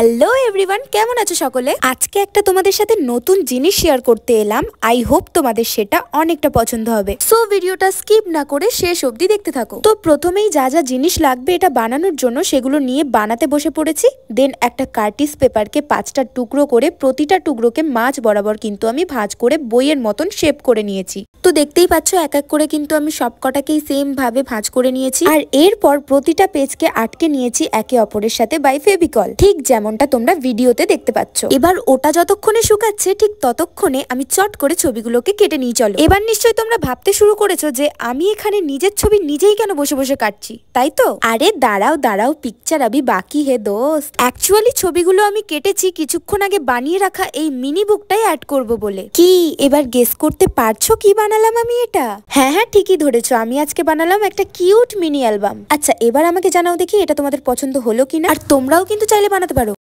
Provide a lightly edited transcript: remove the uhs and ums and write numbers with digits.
Hello everyone, কেমন আছো সকলে? আজকে একটা তোমাদের সাথে নতুন জিনিস শেয়ার করতে এলাম। আই হোপ তোমাদের সেটা অনেকটা পছন্দ হবে। সো ভিডিওটা স্কিপ না করে শেষ অবধি দেখতে থাকো। তো প্রথমেই যা যা জিনিস লাগবে এটা বানানোর জন্য সেগুলো নিয়ে বানাতে বসে পড়েছি। দেন একটা কার্টিস পেপারকে 5টা টুকরো করে প্রতিটা টুকরোকে মাঝ বরাবর কিন্তু আমি ভাঁজ করে বইয়ের মতন শেপ করে নিয়েছি। তো দেখতেই পাচ্ছ এক এক করে কিন্তু আমি সব কটাকেই সেম ভাবে ভাঁজ করে নিয়েছি। আর এরপর প্রতিটা পেজকে আটকে নিয়েছি একে অপরের সাথে বাই ফেভিকল, ঠিক যেমনটা তোমরা ভিডিওতে দেখতে পাচ্ছ। এবার ওটা যতক্ষণে শুকাচ্ছে ঠিক ততক্ষণে আমি চট করে ছবিগুলোকে কেটে নিয়ে চলো। এবার নিশ্চয়ই তোমরা ভাবতে শুরু করেছো যে আমি এখানে নিজের ছবি নিজেই কেন বসে বসে কাটছি, তাই তো? আরে দাঁড়াও দাঁড়াও, পিকচার আবি বাকি হে দোস্ত। অ্যাকচুয়ালি ছবিগুলো আমি কেটেছি কিছুক্ষণ আগে বানিয়ে রাখা এই মিনি বুকটাই অ্যাড করব বলে। কি এবার গেস করতে পারছো কি বানালাম আমি? এটা হ্যাঁ ঠিকই ধরেছো, আমি আজকে বানালাম একটা কিউট মিনি অ্যালবাম। আচ্ছা এবার আমাকে জানাও দেখি এটা তোমাদের পছন্দ হলো কিনা, আর তোমরাও কিন্তু চাইলে বানাতে পারো।